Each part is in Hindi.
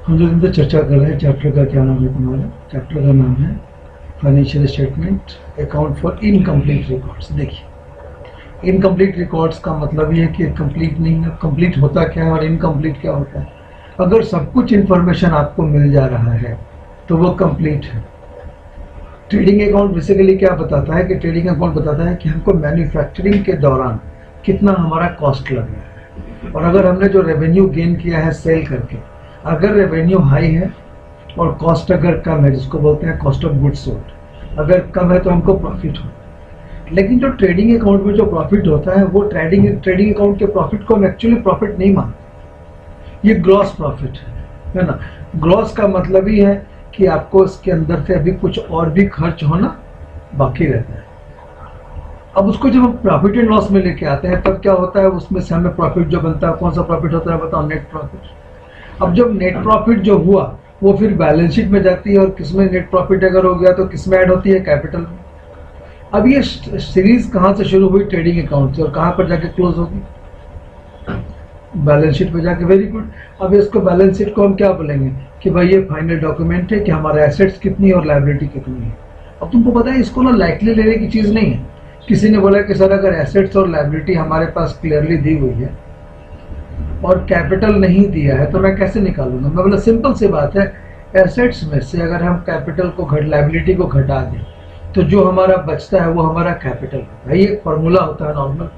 हम जो दिन चर्चा कर रहे हैं चैप्टर का क्या नाम है तुम्हारा? चैप्टर का नाम है financial statement account for incomplete records. देखिए, इनकम्प्लीट रिकॉर्ड्स का मतलब ये है कि कंप्लीट नहीं है। कंप्लीट होता क्या है और इनकम्प्लीट क्या होता है? अगर सब कुछ इन्फॉर्मेशन आपको मिल जा रहा है तो वो कंप्लीट है। ट्रेडिंग अकाउंट बेसिकली क्या बताता है कि ट्रेडिंग अकाउंट बताता है कि हमको मैन्युफैक्चरिंग के दौरान कितना हमारा कॉस्ट लग रहा है, और अगर हमने जो रेवेन्यू गेन किया है सेल करके, अगर रेवेन्यू हाई है और कॉस्ट अगर कम है, जिसको बोलते हैं कॉस्ट ऑफ गुड्स सोल्ड, अगर कम है तो हमको प्रॉफिट हो। लेकिन जो ट्रेडिंग अकाउंट में जो प्रॉफिट होता है वो ट्रेडिंग अकाउंट के प्रॉफिट को हम एक्चुअली प्रॉफिट नहीं मानते। ये ग्रॉस प्रॉफिट है ना। ग्रॉस का मतलब ही है कि आपको इसके अंदर से अभी कुछ और भी खर्च होना बाकी रहता है। अब उसको जब हम प्रॉफिट एंड लॉस में लेके आते हैं तब क्या होता है, उसमें से हमें प्रॉफिट जो बनता है, कौन सा प्रॉफिट होता है बताओ? Net profit. अब जब नेट प्रॉफिट जो हुआ वो फिर बैलेंस शीट में जाती है, और किसमें नेट प्रॉफिट अगर हो गया तो किसमें ऐड होती है? कैपिटल में। अब ये सीरीज कहाँ से शुरू हुई? ट्रेडिंग अकाउंट से, और कहाँ पर जाके क्लोज होगी? बैलेंस शीट पे जाके। Very good. अब इसको बैलेंस शीट को हम क्या बोलेंगे कि भाई ये फाइनल डॉक्यूमेंट है कि हमारे एसेट्स कितनी और लायबिलिटी कितनी है। अब तुमको पता है इसको ना लाइटली लेने की चीज नहीं है। किसी ने बोला कि सर अगर एसेट्स और लायबिलिटी हमारे पास क्लियरली दी हुई है और कैपिटल नहीं दिया है तो मैं कैसे निकालूंगा? मैं बोला सिंपल सी बात है, एसेट्स में से अगर हम कैपिटल को लायबिलिटी को घटा दें तो जो हमारा बचता है वो हमारा कैपिटल होता है। ये एक फॉर्मूला होता है नॉर्मल,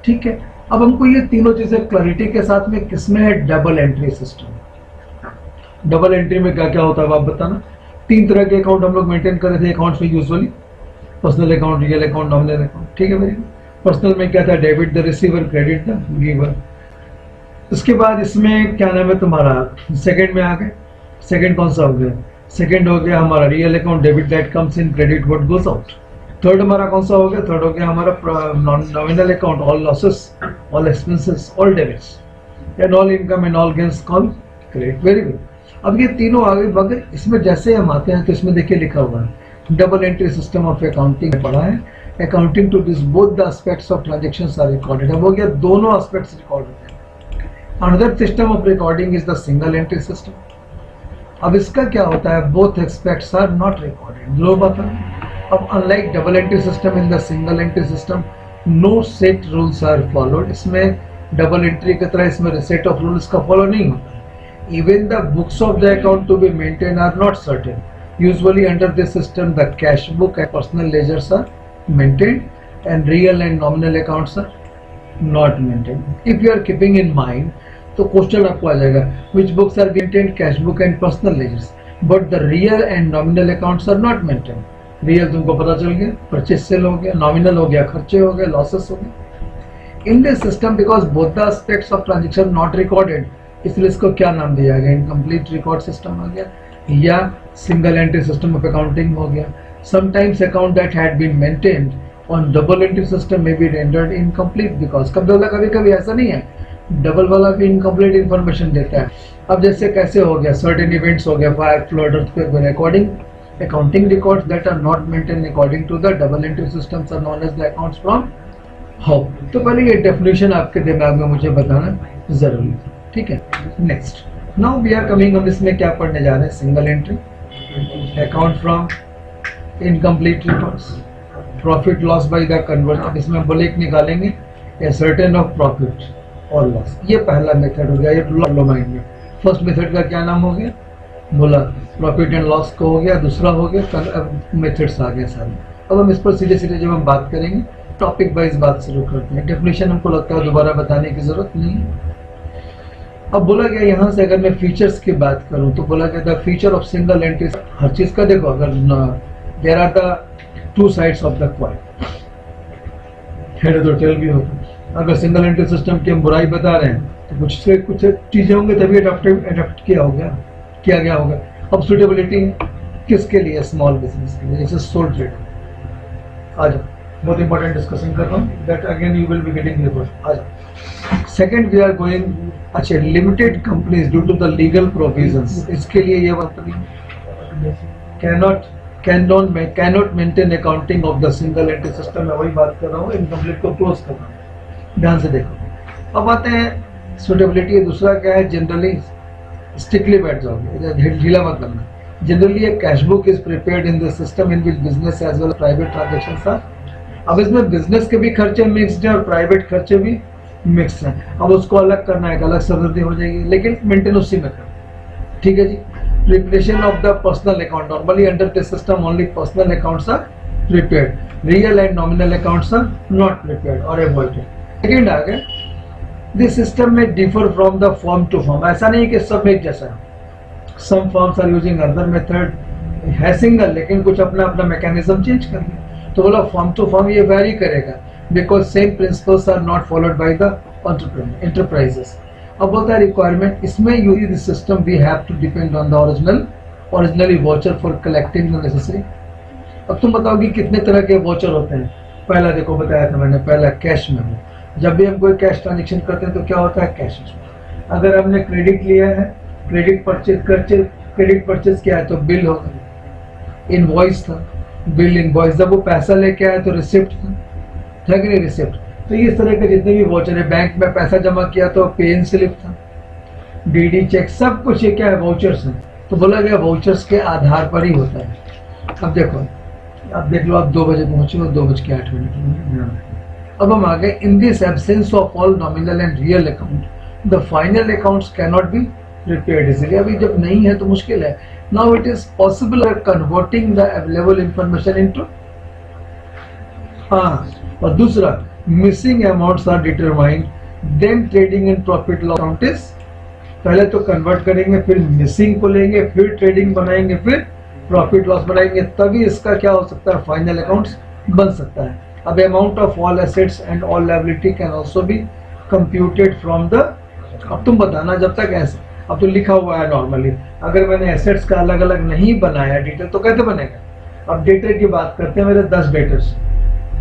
ठीक है। अब हमको ये तीनों चीजें क्लैरिटी के साथ में किसमें है? Double entry system. Double entry में क्या क्या होता है आप बताना। तीन तरह के अकाउंट हम लोग मेंटेन कर रहे थे अकाउंट्स में usually, personal account, real account, nominal account, ठीक है भाई। पर्सनल में क्या था? Debit the receiver, credit the giver. उसके बाद इसमें क्या नाम है तुम्हारा? सेकंड में आ गए। सेकंड कौन सा हो गया? सेकंड हो गया हमारा real account, debit that comes in, credit what goes out. Third हमारा कौन सा हो गया? थर्ड हो गया हमारा nominal account, all losses, all expenses, all debits and all income and all gains call credit. Very good. अब ये तीनों आगे मगर इसमें जैसे हम आते हैं तो इसमें देखिए लिखा हुआ है double entry system of accounting पढ़ा है। Accounting to this both the aspects of transactions are recorded. अब हो गया दोनों एस्पेक्ट्स रिकॉर्ड होते हैं। Another system of recording is the single entry system. अब इसका क्या होता है? Both aspects are not recorded. लो बात है। अब unlike double entry system in the single entry system no set rules are followed. इसमें डबल एंट्री की तरह इसमें सेट ऑफ रूल्स का फॉलो नहीं होता। Even the books of the account to be maintained are not certain. Usually under this system the cash book and personal ledgers are maintained and real and nominal accounts are not maintained. If you are keeping in mind, तो क्वेश्चन आपको आ जाएगा which books are maintained? Cash book and personal ledgers, but the real and nominal accounts are not maintained. Real तुमको पता चल गया, परचेज सेल हो गया, नॉमिनल हो गया, खर्चे हो गए, लॉसेस हो गए। In this system because both the aspects of transaction not recorded, इसलिए इसको क्या नाम दिया गया? इनकम्प्लीट रिकॉर्ड सिस्टम आ गया या single entry system of accounting हो गया। Sometimes account that had been maintained on double entry system में बी रेंडर्ड इनकम्प्लीट बिकॉज कभी कभी ऐसा नहीं है, डबल वाला भी इनकम्प्लीट इंफॉर्मेशन देता है। अब जैसे कैसे हो गया? सर्टेन इवेंट्स हो गया, fire, flood, earthquake, recording accounting records that are not maintained according to the double entry systems are known as the accounts from home. तो पहले ये डेफिनेशन आपके दिमाग में मुझे बताना जरूरी है, ठीक है। Next now we are coming, हम इसमें क्या पढ़ने जा रहे हैं? Single entry account from incomplete records, profit loss by the conversion. अब इसमें बुलेट निकालेंगे ए सर्टेन ऑफ प्रॉफिट और लॉस। ये पहला मेथड हो गया, ये लो माइंड में। फर्स्ट मेथड का क्या नाम हो गया? बोला प्रॉफिट एंड लॉस को हो गया। दूसरा हो गया मेथड्स आ गए सारे। अब हम इस पर सीधे सीधे जब हम बात करेंगे टॉपिक वाइज बात शुरू करते हैं। डेफिनेशन हमको लगता है दोबारा बताने की जरूरत नहीं है। अब बोला गया यहाँ से अगर मैं फीचर्स की बात करूं तो बोला गया the feature of single entry. हर चीज का देखो, अगर there are the two sides of the coin, head और टेल भी होगा। अगर सिंगल एंट्री सिस्टम की हम बुराई बता रहे हैं तो कुछ से कुछ चीजें होंगी तभी अडॉप्ट किया गया होगा। अब सुटेबिलिटी किसके लिए? स्मॉल बिजनेस के लिए, जैसे सोल ट्रेड। आ जाओ, बहुत इंपॉर्टेंट डिस्कशन कर रहा हूँ, that again you will be getting report. आ जाओ। सेकेंड वी आर गोइंग, अच्छा, limited companies due to the legal provisions, इसके लिए ये बात cannot maintain accounting of the single entry system. मैं वही बात कर रहा हूँ, इनकम्प्लीट को क्लोज कर रहा हूँ। ध्यान से देखो। अब आते हैं सुटेबिलिटी। दूसरा क्या है? जनरली स्ट्रिक्टली बैठ जाओगे, ढीला मत करना। Generally a cash book is prepared in the system in which business as well as private transactions are। अब इसमें बिजनेस के भी खर्चे मिक्स्ड हैं और प्राइवेट खर्चे भी मिक्स हैं। अब उसको अलग करना है, एक अलग सरदर्दी हो जाएगी, लेकिन मेंटेन उसी में करना। ठीक है जी। Preparation of the personal account, normally under this system only personal accounts are prepared, real and nominal accounts are not prepared और अवॉइडेड। सेकेंड आ गया, दिस सिस्टम में differ from the form to form. ऐसा नहीं कि सब एक जैसा है, some forms are using other method, है सिंगल लेकिन कुछ अपना अपना मैकेनिज्म चेंज कर लिया। तो बोला फॉर्म टू फॉर्म ये वेरी करेगा, because same principles are not followed by the enterprises. अब बोलता है रिक्वायरमेंट, इसमें use this system we have to depend on the originally voucher for collecting the necessary. अब तुम बताओ कि कितने तरह के वॉचर होते हैं। पहला देखो बताया था मैंने, पहला कैश में हो। जब भी हम कोई कैश ट्रांजेक्शन करते हैं तो क्या होता है, कैश। अगर हमने क्रेडिट लिया है, क्रेडिट परचेज किया है तो बिल होगा, इनवॉइस था, बिल इनवॉइस। जब वो पैसा लेके आया तो रिसिप्ट था कि नहीं, रिसिप्ट। तो इस तरह के जितने भी वॉचर है, बैंक में पैसा जमा किया तो पे इन स्लिप था, डीडी चेक, सब कुछ ये क्या है, वाउचर्स है। तो बोला गया वाउचर्स के आधार पर ही होता है। अब देखो, अब देख लो, आप 2 बजे पहुंचे हो, 2:08। अब हम आ गए, in this absence of all nominal and real account the final accounts can not be prepared easily. अभी जब नहीं है तो मुश्किल है। Now it is possible converting the available information into, और दूसरा missing amounts are determined, then trading in profit loss account is, पहले तो कन्वर्ट करेंगे, फिर मिसिंग को लेंगे, फिर ट्रेडिंग बनाएंगे, फिर प्रॉफिट लॉस बनाएंगे, तभी इसका क्या हो सकता है, फाइनल अकाउंट्स बन सकता है। अब amount of all assets and all liability can also be computed from the, अब तुम बताना जब तक ऐसे, अब तो लिखा हुआ है नॉर्मली, अगर मैंने एसेट्स का अलग अलग नहीं बनाया डिटेल तो कैसे बनेगा। अब डेटर की बात करते हैं, मेरे 10 डेटर्स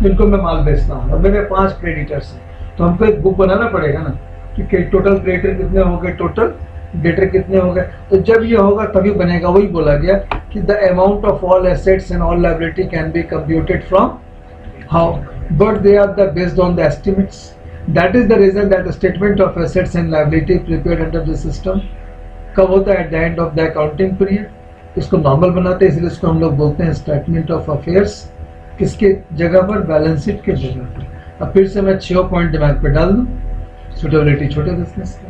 जिनको मैं माल बेचता हूँ और मेरे 5 क्रेडिटर्स हैं, तो हमको एक बुक बनाना पड़ेगा ना कि टोटल क्रेडिटर कितने हो गए, टोटल डेटर कितने हो गए। तो जब ये होगा तभी बनेगा। वही बोला गया कि the amount of all assets and all liability can be computed from how, but they are the based on the estimates. That is the reason that statement of assets and liability prepared under this system कब होता है, at the end of the accounting period. इसको नॉर्मल बनाते हैं, इसलिए इसको हम लोग बोलते हैं स्टेटमेंट ऑफ अफेयर्स। किसके जगह पर, बैलेंस शीट के जगह पर। अब फिर से मैं 6 पॉइंट दिमाग पे डाल दूं। सुटेबिलिटी छोटे बिजनेस के,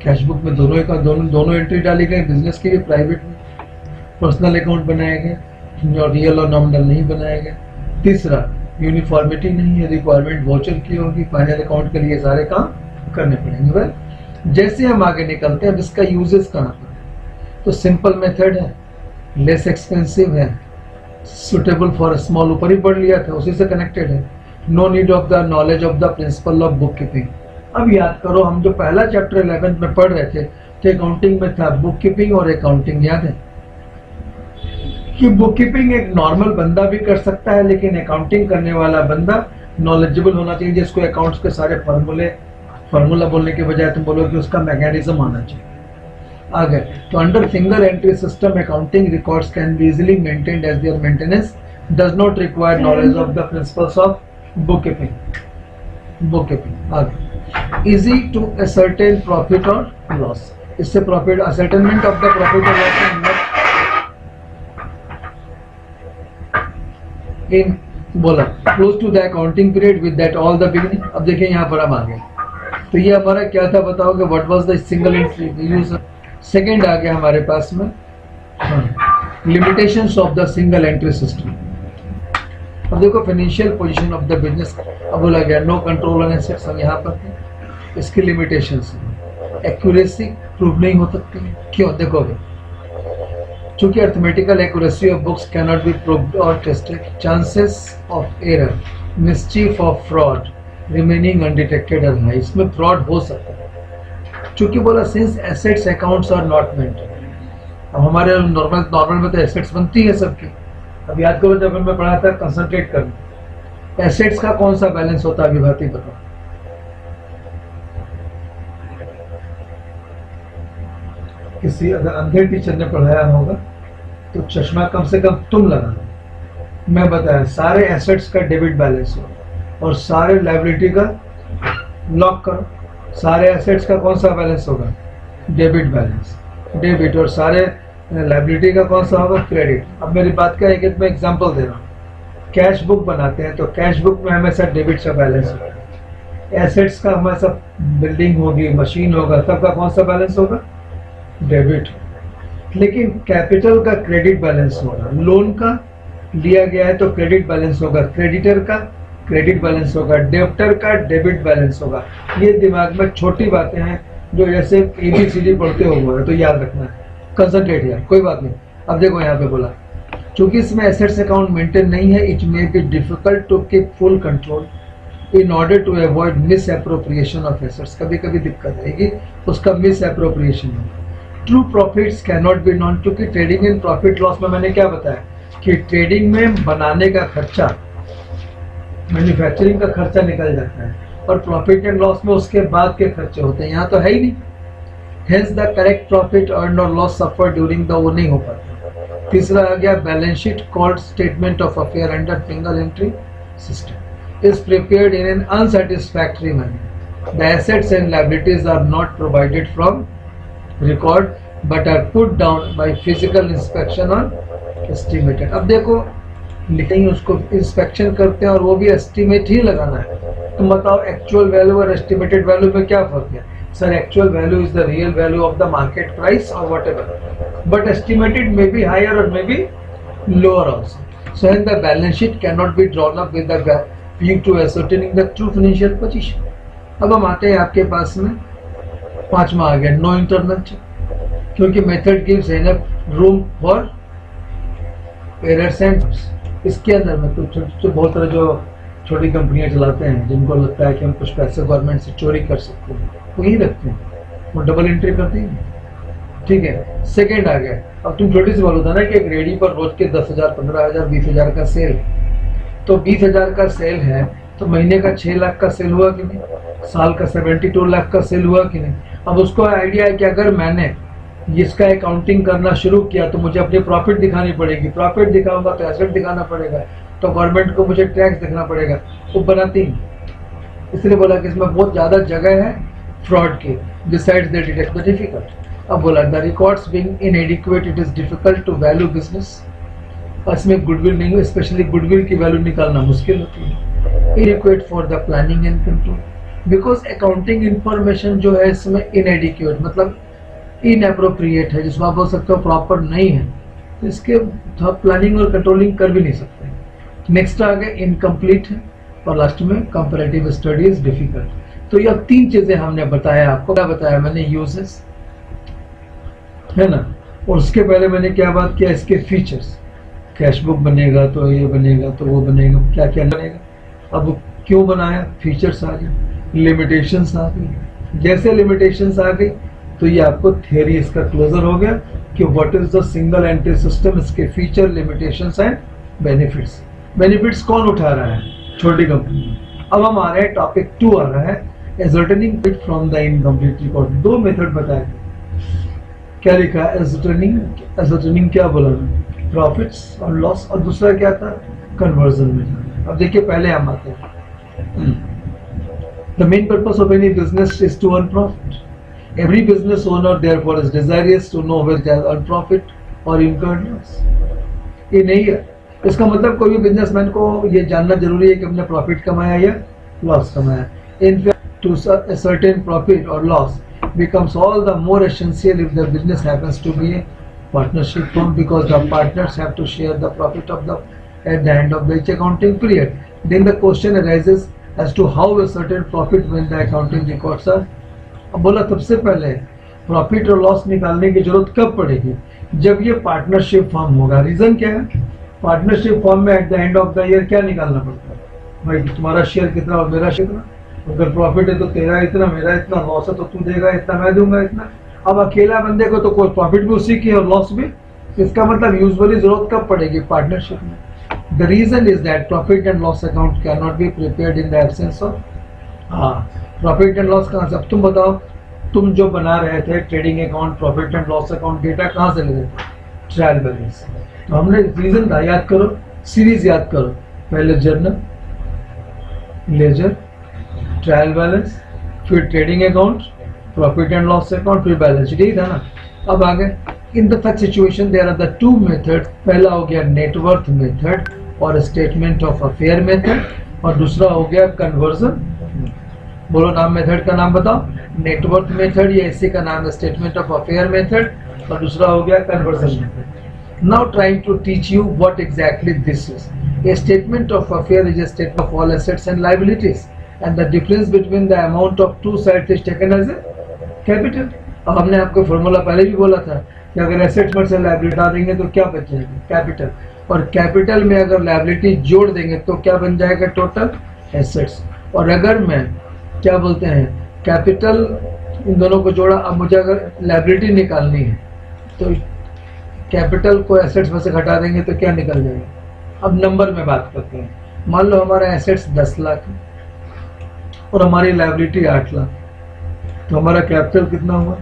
कैश बुक में दोनों एंट्री डाली गई, बिजनेस के भी प्राइवेट में। पर्सनल अकाउंट बनाए गए और रियल और नॉमिनल नहीं बनाए गए। तीसरा, यूनिफॉर्मिटी नहीं है, रिक्वायरमेंट वॉचर की होगी, फाइनल अकाउंट के लिए सारे काम करने पड़ेंगे। वेल, जैसे हम आगे निकलते हैं, अब इसका यूजेस कहाँ पर है, तो सिंपल मेथड है, लेस एक्सपेंसिव है, सुटेबल फॉर स्मॉल, ऊपर ही पढ़ लिया था, उसी से कनेक्टेड है। No need of the knowledge of the principle of book keeping. अब याद करो, हम जो पहला चैप्टर 11th में पढ़ रहे थे तो अकाउंटिंग में था बुक कीपिंग और अकाउंटिंग। याद है कि बुक कीपिंग एक नॉर्मल बंदा भी कर सकता है, लेकिन अकाउंटिंग करने वाला बंदा नॉलेजेबल होना चाहिए, जिसको अकाउंट्स के सारे फार्मूला बोलने के बजाय तुम बोलो कि उसका मैकेनिज्म आना चाहिए। आ गए तो under single entry system accounting records can be easily maintained as there maintenance does not require knowledge of the principles of book keeping. आगे, इजी टू असर्टेन प्रॉफिट और लॉस। इससे profit, ascertainment of the profit और लॉस इन बोला close to the accounting period with that all the beginning. अब देखिए यहाँ पर हम आ गए, तो ये हमारा क्या था बताओगे, what was the single entry use. Second आ गया हमारे पास में limitations of the single entry system. अब देखो financial position of the business, अब बोला गया नो कंट्रोल ऑन एसेट्स, हम यहाँ पर थे। इसकी लिमिटेशंस, एक्यूरेसी प्रूव नहीं हो सकती। क्यों, देखोगे चूंकि arithmetical accuracy of books can not be proved और tested, chances of error, mischief of fraud remaining undetected are high. इसमें फ्रॉड हो सकता है, चूंकि बोला since assets accounts are not maintain. अब हमारे नॉर्मल में तो एसेट्स बनती है सबकी। अब याद करो, जब मैं पढ़ा था कंसंट्रेट करना, एसेट्स का कौन सा बैलेंस होता है, विभाती बताओ। किसी अगर अंधे टीचर ने पढ़ाया होगा तो चश्मा कम से कम तुम लगाना। मैं बताया सारे एसेट्स का डेबिट बैलेंस हो और सारे लायबिलिटी का लॉक करो। सारे एसेट्स का कौन सा बैलेंस होगा, डेबिट बैलेंस। डेबिट, और सारे लाइबिलिटी का कौन सा होगा, क्रेडिट। अब मेरी बात का एक मैं एग्जांपल दे रहा हूँ। कैश बुक बनाते हैं तो कैश बुक में हमेशा डेबिट का बैलेंस होगा, एसेट्स का हमेशा बिल्डिंग होगी, मशीन होगा, सबका कौन सा बैलेंस होगा, डेबिट। लेकिन कैपिटल का क्रेडिट बैलेंस होगा, लोन का लिया गया है तो क्रेडिट बैलेंस होगा, क्रेडिटर का क्रेडिट बैलेंस होगा, डेब्टर का डेबिट बैलेंस होगा। ये दिमाग में छोटी बातें हैं जो जैसे ABCD पढ़ते हो तो याद रखना है, कंसंट्रेट यार, कोई बात नहीं। अब देखो यहाँ पे बोला, चूंकि इसमें एसेट्स अकाउंट मेंटेन नहीं है, it may be difficult to keep full control in order to avoid misappropriation of assets. कभी कभी दिक्कत आएगी, उसका मिस एप्रोप्रिएशन है। True profits can not be known, क्योंकि ट्रेडिंग इन प्रॉफिट लॉस में मैंने क्या बताया कि ट्रेडिंग में बनाने का खर्चा, मैन्युफैक्चरिंग का खर्चा निकल जाता है, और प्रॉफिट एंड लॉस में उसके बाद के खर्चे होते हैं, यहाँ तो है ही नहीं। Hence the correct profit earn और लॉस सफर ड्यूरिंग द, वो नहीं हो पाता। तीसरा आ गया balance sheet called statement of affair under single entry system is prepared in an unsatisfactory manner. The assets and liabilities are not provided from record but are put down by physical inspection और एस्टिमेटेड। अब देखो लिखेंगे, उसको इंस्पेक्शन करते हैं और वो भी एस्टिमेट ही लगाना है। तुम बताओ एक्चुअल वैल्यू और एस्टिमेटेड वैल्यू में क्या फर्क है? Sir actual value is the real value of the market price और whatever, but estimated may be higher और may be lower also. So hence the balance sheet can not be drawn up with the view to ascertaining the true financial position. अब हम आते हैं आपके पास में पांचवा आ गया, नो इंटरनल चेक, क्योंकि method gives enough room for errors and इसके अंदर में तो बहुत सारे जो छोटी कंपनियां चलाते हैं जिनको लगता है कि हम कुछ पैसे गवर्नमेंट से चोरी कर सकते हैं, वो यही रखते हैं, वो डबल एंट्री करते हैं। ठीक है, सेकेंड आ गया। अब तुम छोटी सी बात होता है ना कि एक रेडी पर रोज के 10,000, 15,000, 20,000 का सेल है, तो 20,000 का सेल है तो महीने का 6 लाख का सेल हुआ कि नहीं, साल का 72 लाख का सेल हुआ कि नहीं। अब उसको आइडिया है कि अगर मैंने जिसका अकाउंटिंग करना शुरू किया तो मुझे अपनी प्रॉफिट दिखानी पड़ेगी, प्रॉफिट दिखाऊंगा तो एसेट दिखाना पड़ेगा, तो गवर्नमेंट को मुझे टैक्स देखना पड़ेगा, वो बनाती नहीं। इसलिए बोला कि इसमें बहुत ज्यादा जगह है फ्रॉड की, besides the detect the difficult. अब बोला the records being inadequate it is difficult to value business. इसमें गुडविल नहीं, स्पेशली गुडविल की वैल्यू निकालना मुश्किल होती है। Inadequate for the planning and control, because accounting information जो है इसमें इनएडिक्वेट मतलब इनएप्रोप्रिएट है, जिसको आप बोल सकते हो प्रॉपर नहीं है, तो इसके प्लानिंग और कंट्रोलिंग कर भी नहीं सकते। नेक्स्ट आ गया इनकम्प्लीट है, और लास्ट में कंपैरेटिव स्टडी इज डिफिकल्ट। तो ये अब 3 चीजें हमने बताया आपको। क्या बताया मैंने? यूजेस है ना, और उसके पहले मैंने क्या बात किया, इसके फीचर्स। कैश बुक बनेगा तो ये बनेगा तो वो बनेगा, क्या क्या बनेगा। अब क्यों बनाया, फीचर्स आ गए, लिमिटेशंस आ गई। जैसे लिमिटेशंस आ गई तो ये आपको थियरी इसका क्लोजर हो गया कि what is the single entry system, इसके feature, limitations and benefits. Benefits कौन उठा रहा है? छोटी कंपनी। अब हम आ रहे हैं टॉपिक 2 आ रहा है, ascertaining it from the incomplete record. 2 method बताए, क्या लिखा है? एसर्टेनिंग क्या बोला मैं? प्रॉफिट्स और लॉस, और दूसरा क्या था? कन्वर्जन में। अब देखिए पहले हम आते हैं, the main purpose of any business is to earn profit. Every business owner therefore is desirous to know whether they have earned profit or incurred loss. ये नहीं है, इसका मतलब कोई भी बिजनेसमैन को ये जानना जरूरी है कि हमने प्रॉफिट कमाया या लॉस कमाया। In fact, to a certain profit or loss becomes all the more essential if the business happens to be a partnership firm, because the partners have to share the profit of the at the end of the each accounting period. Then the question arises as to how a certain profit when the accounting records are। अब बोला सबसे पहले प्रॉफिट और लॉस निकालने की जरूरत कब पड़ेगी? जब ये पार्टनरशिप फॉर्म होगा। रीजन क्या है? पार्टनरशिप फॉर्म में eight the end of the year क्या निकालना पड़ता है? भाई तुम्हारा शेयर कितना और मेरा शेयर कितना। अगर प्रॉफिट है तो तेरा इतना, मेरा इतना, लॉस है तो तू देगा इतना, मैं दूंगा इतना। अब अकेला बंदे को तो कोई प्रॉफिट भी उसी की और लॉस भी। इसका मतलब यूजुअली जरूरत कब पड़ेगी? पार्टनरशिप में। The reason is that profit and loss account can not be prepared in the absence of. Profit and loss कहाँ से? अब तुम बताओ, तुम जो बना रहे थे trading account, profit and loss account, data कहाँ से ले रहे थे? Trial balance. तो हमने रीजन था, याद करो, सीरीज याद करो। पहले जर्नल, लेजर, ट्रायल बैलेंस, फिर trading account, profit and loss account, फिर बैलेंस शीट। यही था ना? अब आगे, in the such situation there are the two method, पहला हो गया नेटवर्थ मेथड और स्टेटमेंट ऑफ अफेयर मेथड, और दूसरा हो गया कन्वर्जन। बोलो नाम, मेथड का नाम बताओ। नेटवर्क मेथड, या इसी का नाम है स्टेटमेंट ऑफ अफेयर मेथड, और दूसरा हो गया conversion method. Now trying to teach you what exactly this is. A statement of affair is a statement of all assets and liabilities, and the difference between the amount of two sides is taken as a capital. अब हमने आपको फॉर्मूला पहले भी बोला था कि अगर एसेट्स में से लायबिलिटी हटा देंगे तो क्या बच जाएगा, कैपिटल, और कैपिटल में अगर लायबिलिटी जोड़ देंगे तो क्या बन जाएगा, टोटल एसेट्स। और अगर मैं क्या बोलते हैं, कैपिटल इन दोनों को जोड़ा, अब मुझे अगर लायबिलिटी निकालनी है तो कैपिटल को एसेट्स में से घटा देंगे तो क्या निकल जाएगा। अब नंबर में बात करते हैं। मान लो हमारा एसेट्स 10 लाख है और हमारी लायबिलिटी 8 लाख, तो हमारा कैपिटल कितना हुआ,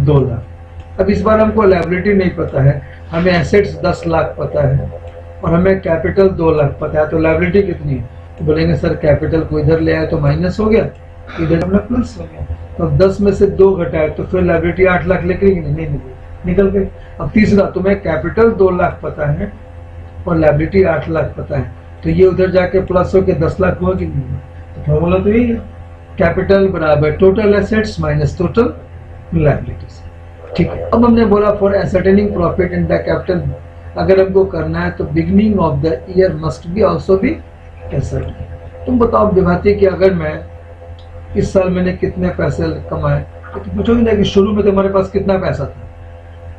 2 लाख। अब इस बार हमको लायबिलिटी नहीं पता है, हमें एसेट्स 10 लाख पता है और हमें कैपिटल 2 लाख पता है, तो लायबिलिटी कितनी है। तो बोलेंगे सर कैपिटल को इधर ले आए तो माइनस हो गया, इधर हमने प्लस हो गया, तो अब 10 में से 2 घटाए तो फिर लायबिलिटी 8 लाख निकलेगी, नहीं निकल गई। अब तीसरा, तुम्हें कैपिटल 2 लाख पता है और लायबिलिटी 8 लाख पता है, तो ये उधर जाके प्लस हो के 10 लाख हुआ कि नहीं। तो फॉर्मूला तो यही है, कैपिटल बराबर total assets minus total liabilities. ठीक है, अब हमने बोला for ascertaining profit in the capital, अगर हमको करना है तो beginning of the year must be also be ascertain. तुम बताओ विभाती कि अगर मैं इस साल मैंने कितने पैसे कमाए, तो पूछोगे ना कि शुरू में तुम्हारे पास कितना पैसा था,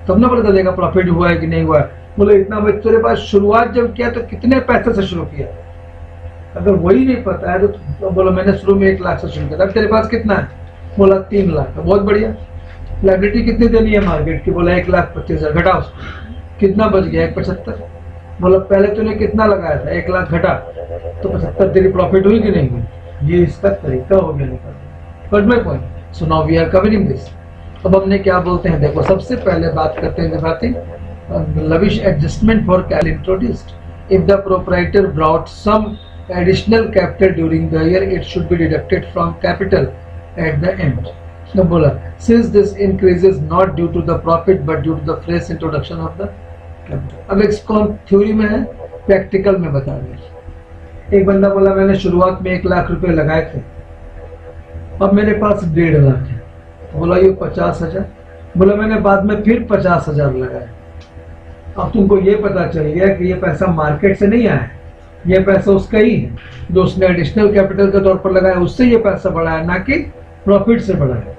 तब ना पता चलेगा प्रॉफिट हुआ है कि नहीं हुआ है। बोले इतना भाई, तेरे पास शुरुआत जब किया तो कितने पैसे से शुरू किया, अगर वही नहीं पता है तो बोलो मैंने शुरू में 1 लाख से शुरू किया, अब तेरे पास कितना है, बोला 3 लाख, बहुत बढ़िया। लायबिलिटी कितनी देनी है मार्केट की, बोला 1,25,000, घटा उसको, कितना बच गया, 1,75। बोला पहले तूने कितना लगाया था, 1 लाख घटा तो 75, तेरी प्रॉफिट हुई कि नहीं हुई। ये इसका तरीका हो गया निकालने। But my point, so now we are covering this. अब हमने क्या बोलते हैं, देखो सबसे पहले बात करते हैं विभाती lavish adjustment for capital introduced. If the proprietor brought some additional capital during the year, it should be deducted from capital at the end. Now बोला, since this increase is not due to the profit but due to the fresh introduction of the capital. अब इसको हम थ्योरी में है, प्रैक्टिकल में बता दें। एक बंदा बोला मैंने शुरुआत में 1 लाख रुपए लगाए थे, अब मेरे पास 1.5 लाख है, तो बोला ये 50,000। बोला मैंने बाद में फिर 50,000 लगाए। अब तुमको ये पता चल गया कि ये पैसा मार्केट से नहीं आया, ये पैसा उसका ही है जो उसने एडिशनल कैपिटल के तौर पर लगाया, उससे ये पैसा बढ़ा है, ना कि प्रॉफिट से बढ़ा है।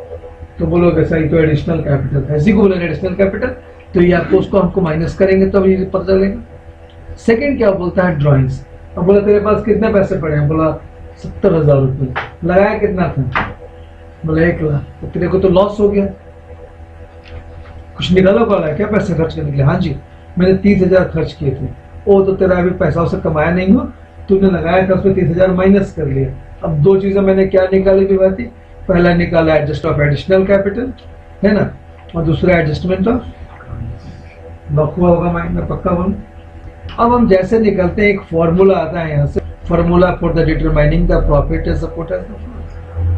तो बोलोगे सही, तो एडिशनल कैपिटल है, इसी को बोले एडिशनल कैपिटल, तो ये आपको उसको हमको माइनस करेंगे तो ये पता चलेगा। सेकंड क्या बोलता है, ड्रॉइंग्स। अब बोला तेरे पास कितने पैसे पड़े हैं, बोला 70,000 रुपये, लगाया कितना था, बोला 1 लाख, तो तेरे को तो लॉस हो गया, कुछ निकालो बोला क्या पैसे खर्च करने के लिए, हाँ जी मैंने 30,000 खर्च किए थे। ओ तो तेरा अभी पैसा उसे कमाया नहीं हो, तूने लगाया था उसमें 30,000 माइनस कर लिया। अब 2 चीजें मैंने क्या निकाली विभाती, पहला निकाला एडजस्ट ऑफ एडिशनल कैपिटल है ना, और दूसरा एडजस्टमेंट ऑफ, लॉक हुआ होगा माइंड में पक्का बोलो। अब हम जैसे निकलते हैं, एक फॉर्मूला आता है यहाँ से, formula for the determining the profit is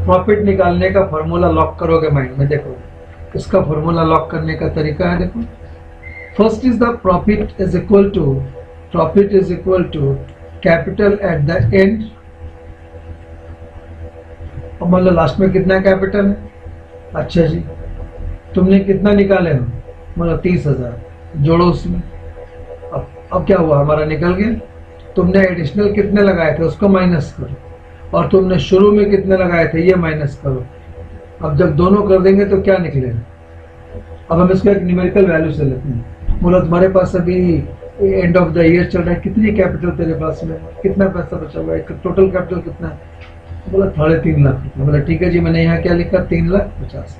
profit निकालने का फॉर्मूला लॉक करोगे माइंड में, देखो इसका फॉर्मूला लॉक करने का तरीका है। देखो first is the profit is equal to capital at the end. और मान लो लास्ट में कितना कैपिटल है, अच्छा जी तुमने कितना निकाले हो, मतलब 30,000, जोड़ो उसमें। अब क्या हुआ, हमारा निकल गया। तुमने एडिशनल कितने लगाए थे उसको माइनस करो, और तुमने शुरू में कितने लगाए थे ये माइनस करो। अब जब दोनों कर देंगे तो क्या निकलेगा। अब हम इसको एक न्यूमेरिकल वैल्यू से लेते हैं। बोला तुम्हारे पास अभी एंड ऑफ द ईयर चल रहा है, कितनी कैपिटल तेरे पास में, कितना पैसा बचा हुआ है, टोटल कैपिटल कितना है, बोला 3.5 लाख रुपये। बोला ठीक है जी, मैंने यहाँ क्या लिखा, 3,50,000।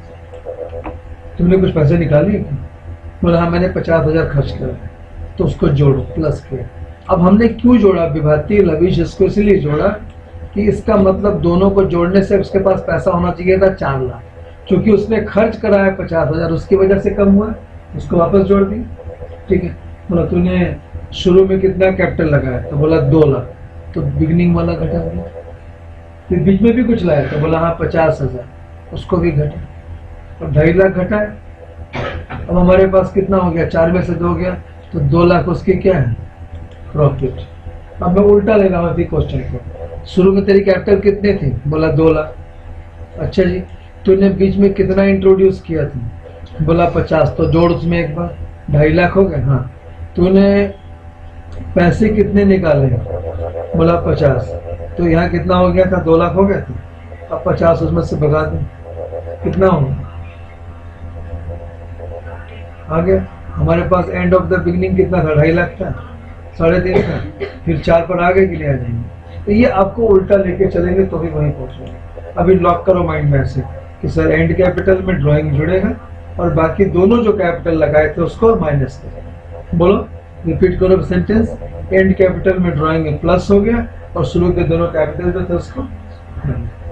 तुमने कुछ पैसे निकाले, बोला हाँ मैंने 50,000 खर्च किया, तो उसको जोड़ो, प्लस किया। अब हमने क्यों जोड़ा विभाती, लविश इसको इसलिए जोड़ा कि इसका मतलब दोनों को जोड़ने से उसके पास पैसा होना चाहिए था 4 लाख, क्योंकि उसने खर्च करा है 50,000, उसकी वजह से कम हुआ, उसको वापस जोड़ दी। ठीक है, बोला तूने शुरू में कितना कैपिटल लगाया, तो बोला 2 लाख, तो बिगनिंग वाला घटा दिया। फिर बीच में भी कुछ लाया, तो बोला हाँ 50,000, उसको भी घटा, और 2.5 लाख घटा है। अब हमारे पास कितना हो गया, 4 में से 2 गया तो 2 लाख उसकी क्या है, प्रॉफिट। अब मैं उल्टा ले रहा हूँ इसी क्वेश्चन को। शुरू में तेरी कैपिटल कितने थी, बोला 2 लाख। अच्छा जी, तूने बीच में कितना इंट्रोड्यूस किया था, बोला 50, तो जोड़ उसमें एक बार, 2.5 लाख हो गए। हाँ, तूने पैसे कितने निकाले, बोला 50, तो यहाँ कितना हो गया था, 2 लाख हो गया था। अब 50 उसमें से भगा दें, कितना होगा, आ गया। हमारे पास एंड ऑफ द बिगनिंग कितना था, 2.5 लाख था, 3.5 था, फिर 4 पर आगे के लिए आ जाएंगे। तो ये आपको उल्टा लेके चलेंगे तो भी वहीं पहुंचेंगे। अभी लॉक करो माइंड में ऐसे कि सर एंड कैपिटल में ड्राइंग जुड़ेगा और बाकी दोनों जो कैपिटल लगाए थे उसको माइनस करेगा। बोलो, रिपीट करो सेंटेंस। एंड कैपिटल में ड्राइंग में प्लस हो गया और शुरू के दोनों कैपिटल जो थे उसको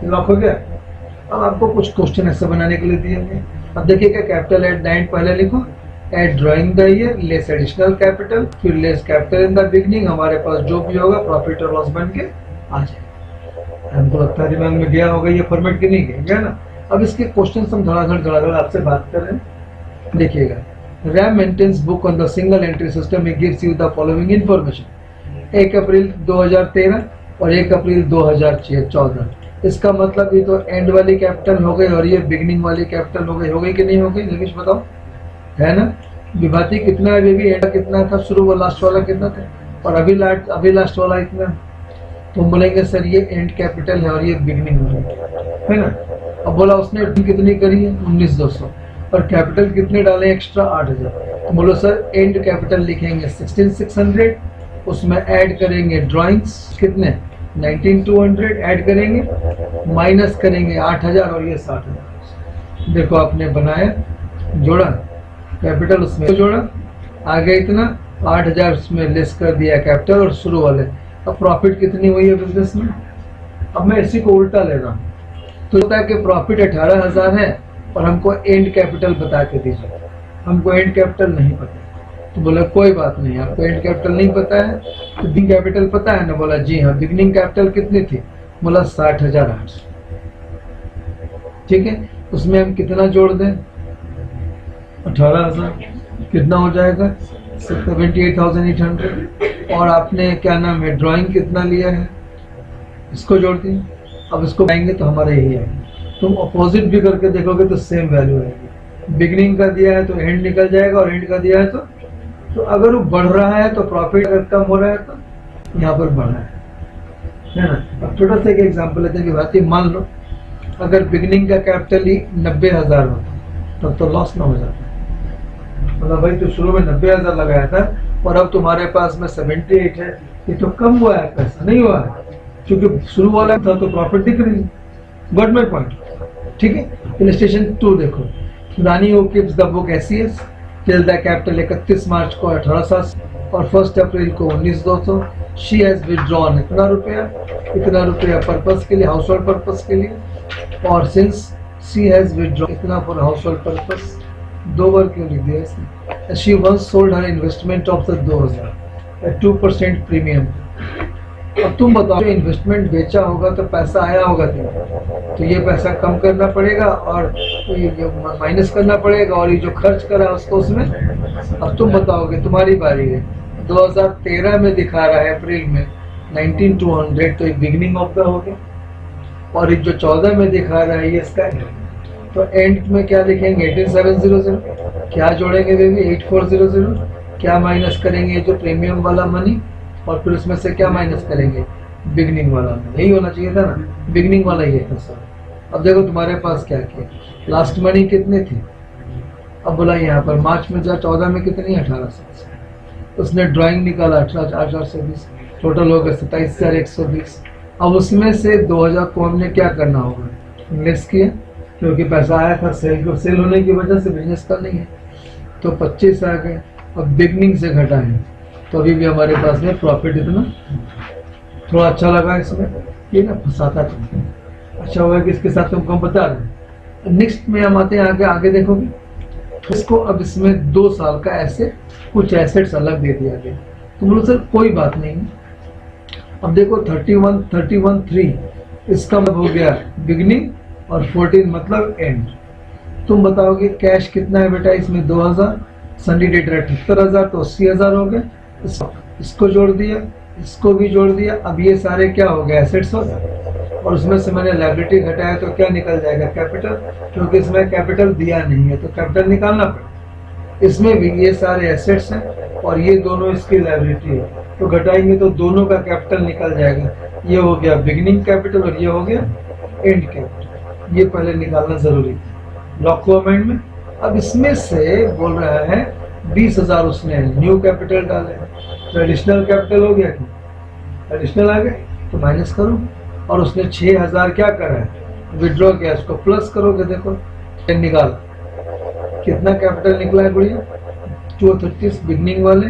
लॉक हो गया। अब आपको कुछ क्वेश्चन ऐसे बनाने के लिए दिए गए। अब देखिएगा, कैपिटल एट द एंड पहले लिखो, at drawing the year less additional capital, फिर less capital in the beginning. हमारे पास जो भी होगा प्रॉफिट और लॉस बन के आ जाएगा। हमको लगता है दिमाग में गया होगा ये फॉर्मेट की नहीं गया ना। अब इसके क्वेश्चन हम धड़ाधड़ आपसे बात कर रहे हैं। देखिएगा, Ram maintains book on the single entry system, it gives you the following information. 1 April 2013 और 1 अप्रैल 2014। इसका मतलब ये तो एंड वाली कैपिटल हो गई और ये बिगनिंग वाली कैपिटल हो गई कि नहीं हो गई, निमिष बताओ, है ना। विभाती कितना है बेबी, एंड कितना था, शुरू वाला लास्ट वाला कितना था, और अभी लास्ट वाला इतना। तो हम बोलेंगे सर ये एंड कैपिटल है और ये बिगनिंग है ना। अब बोला उसने कितनी करी है, 19,200, और कैपिटल कितने डाले एक्स्ट्रा, 8,000। तो बोलो सर एंड कैपिटल लिखेंगे 16,600, उसमें ऐड करेंगे ड्राइंग्स कितने 19,200 ऐड करेंगे, माइनस करेंगे 8,000 और ये 60,000। देखो आपने बनाया, जोड़ा कैपिटल उसमें जोड़ा, आगे इतना 8,000 उसमें लेस कर दिया कैपिटल और शुरू वाले। अब प्रॉफिट कितनी हुई है बिजनेस में। अब मैं इसी को उल्टा ले रहा हूँ, तो होता है कि प्रॉफिट 18,000 है और हमको एंड कैपिटल बता के दीजिए, हमको एंड कैपिटल नहीं पता। तो बोला कोई बात नहीं, आपको एंड कैपिटल नहीं पता है तो बिगिनिंग कैपिटल पता है ना, बोला जी हाँ। बिगिनिंग कैपिटल कितनी थी, बोला 60,800, ठीक है। उसमें हम कितना जोड़ दें, 18,000, कितना हो जाएगा 78,800। और आपने क्या नाम है ड्राइंग कितना लिया है, इसको जोड़ दिए। अब इसको आएंगे तो हमारा यही आएगा। तुम अपोजिट भी करके देखोगे तो सेम वैल्यू आएगी। बिगिनिंग का दिया है तो एंड निकल जाएगा और एंड का दिया है तो अगर वो बढ़ रहा है तो प्रॉफिट, अगर कम हो रहा है तो यहाँ पर बढ़ा है ना। अब छोटा सा एक एग्जांपल लेते हैं कि बात, मान लो अगर बिगिनिंग का कैपिटल ही 90,000 होता तब तो लॉस ना हो जाता। मतलब भाई तो शुरू में 90,000 लगाया था और अब तुम्हारे पास में 78 है, ये तो कम हुआ है, पैसा नहीं हुआ है, क्योंकि शुरू वाला था तो प्रॉफिट दिख रही है। गॉट माय पॉइंट, ठीक है। इलस्ट्रेशन 2 देखो, Rani who keeps the book ACS till the capital 31 March को 18,700 और 1 अप्रैल को 19,200। शी हैज विथड्रॉन इतना रुपया पर्पस के लिए, हाउस होल्ड पर्पस के लिए, और सिंस शी हैज विथड्रॉन इतना फॉर हाउस होल्ड पर्पस, 2 बार क्यों लिख दिया इसने। She once sold her investment of the 2,000 at 2% premium. अब तुम बताओ, जो इन्वेस्टमेंट बेचा होगा तो पैसा आया होगा तो ये पैसा कम करना पड़ेगा और ये माइनस करना पड़ेगा, और ये जो खर्च करा उसको उसमें। अब तुम बताओगे, तुम्हारी बारी है। 2013 में दिखा रहा है अप्रैल में 19,200, तो ये बिगिनिंग ऑफ द हो गया, और ये जो 14 में दिखा रहा है ये इसका है। तो एंड में क्या लिखेंगे 18,700, क्या जोड़ेंगे बेबी 8,400, क्या माइनस करेंगे जो प्रीमियम वाला मनी, और फिर उसमें से क्या माइनस करेंगे बिगनिंग वाला मनी। यही होना चाहिए था ना, बिगनिंग वाला ही है सर। अब देखो तुम्हारे पास क्या किया, लास्ट मनी कितनी थी। अब बोला यहाँ पर मार्च में 14 में कितनी 18,700, उसने ड्राइंग निकाला 18,820, टोटल हो गया 27,120। अब उसमें से 2,000 को हमने क्या करना होगा, लेस किया, क्योंकि पैसा आया था सेल होने की वजह से, बिजनेस का नहीं है, तो 25 आ गए। अब बिगनिंग से घटा है तो अभी भी हमारे पास में प्रॉफिट इतना। थोड़ा अच्छा लगा इसमें, ये ना फंसाता तुमको, अच्छा होगा कि इसके साथ तुमको हम बता दें। नेक्स्ट में हम आते हैं आगे देखोगे तो इसको, अब इसमें 2 साल का ऐसे कुछ एसेट्स अलग दे दिया गया। तो बोलो सर कोई बात नहीं। अब देखो 31,3 इसका मतलब हो गया बिगनिंग और 14 मतलब एंड। तुम बताओगे कैश कितना है बेटा, इसमें 2000, सन्डी डेटर 78,000, तो 80,000 हो गए। इसको जोड़ दिया, इसको भी जोड़ दिया। अब ये सारे क्या हो गए, एसेट्स हो गए। और उसमें से मैंने लायबिलिटी घटाया तो क्या निकल जाएगा, कैपिटल, क्योंकि इसमें कैपिटल दिया नहीं है तो कैपिटल निकालना पड़ेगा। इसमें भी ये सारे एसेट्स हैं और ये दोनों इसकी लायबिलिटी है, तो घटाएंगे तो दोनों का कैपिटल निकल जाएगा। ये हो गया बिगिनिंग कैपिटल और ये हो गया एंड कैपिटल। ये पहले निकालना जरूरी है लॉको अमेंडमेंट। अब इसमें से बोल रहा है 20,000 उसने न्यू कैपिटल डाले, तो एडिशनल कैपिटल हो गया, एडिशनल आ गए तो माइनस करो। और उसने 6,000 क्या करा है, विड्रॉ किया, इसको प्लस करोगे, देखो निकाला कितना कैपिटल निकला है गुड़िया, 236 बिगनिंग वाले,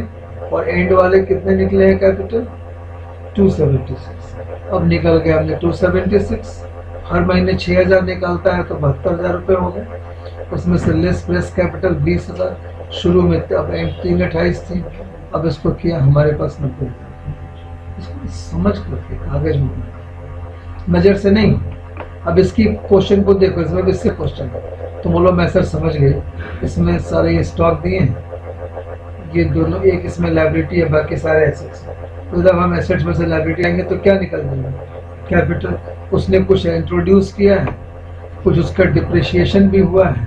और एंड वाले कितने निकले हैं कैपिटल, 276। अब निकल गया हमने 276। हर महीने 6,000 निकालता है तो 72,000 रुपये हो गए। उसमें से लेस प्रेस कैपिटल 20,000, शुरू में अब 328 थी, अब इसको किया हमारे पास 90। इसको समझ करके कागज में, नजर से नहीं। अब इसकी क्वेश्चन को देखो, इसमें भी इससे क्वेश्चन तो बोलो मैं सर समझ गए, इसमें सारे ये स्टॉक दिए हैं, ये दोनों, एक इसमें लायबिलिटी है, बाकी सारे एसेट्स। तो जब हम एसेट्स में से लायबिलिटी आएंगे तो क्या निकल जाएगा, कैपिटल। उसने कुछ इंट्रोड्यूस किया है, कुछ उसका डिप्रिशिएशन भी हुआ है,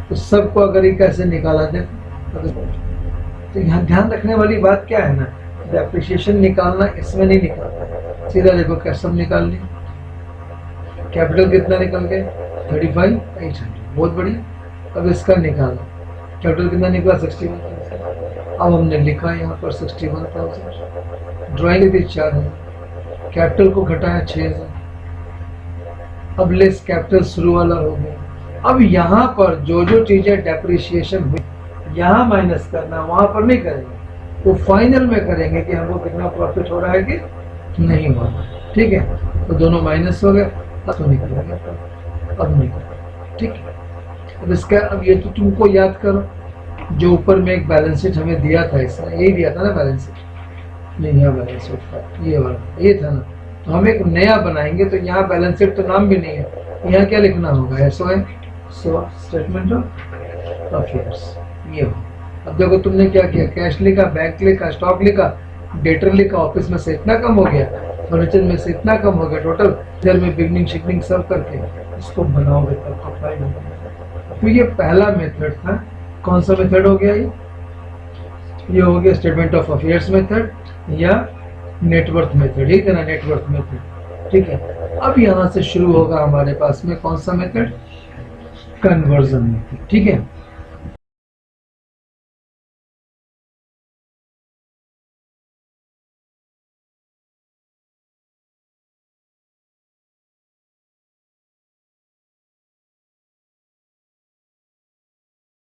तो सबको अगर ये कैसे निकाला दे, तो यहाँ ध्यान रखने वाली बात क्या है ना, डिप्रिशिएशन निकालना इसमें नहीं निकालना, सीधा देखो क्या सब निकाल लिया। कैपिटल कितना निकल गया, 35,800, बहुत बढ़िया। अब इसका निकाला, कैपिटल कितना निकला, 61,000। अब हमने लिखा यहाँ पर 61,000, ड्राइंग थी 4,000, कैपिटल को घटाया 6,000। अब लेस कैपिटल शुरू वाला हो गया। अब यहाँ पर जो जो चीजें डेप्रिशिएशन हुई यहाँ माइनस करना, वहां पर नहीं करेंगे, वो फाइनल में करेंगे कि हमको कितना प्रॉफिट हो रहा है कि नहीं हो रहा। ठीक है, तो दोनों माइनस हो गए, अब निकलेगा, अब निकल। ठीक है, अब इसका, अब ये तो तुमको याद करो, जो ऊपर में एक बैलेंस शीट हमें दिया था, इसने यही दिया था ना बैलेंस शीट, नहीं यहाँ बैलेंस शीट था, ये वाला ये था ना, तो हम एक नया बनाएंगे तो यहाँ बैलेंस शीट तो नाम भी नहीं है, यहाँ क्या लिखना होगा, एसओएन, स्टेटमेंट ऑफ अफेयर्स, ये हो। अब देखो तुमने क्या किया, कैश लिखा, बैंक लिखा, स्टॉक लिखा, डेटर लिखा, ऑफिस में से इतना कम हो गया, फर्नीचर में से इतना कम हो गया, टोटल इधर में बिगनिंग शिगनिंग सब करके इसको बनाओगे तब तो फाइल होगा। तो ये पहला मेथड था। कौन सा मेथड हो गया ये हो गया स्टेटमेंट ऑफ अफेयर्स मेथड या नेटवर्थ मेथड, ठीक है ना, नेटवर्थ मेथड। ठीक है, अब यहाँ से शुरू होगा हमारे पास में कौन सा मेथड, कन्वर्जन मेथड। ठीक है,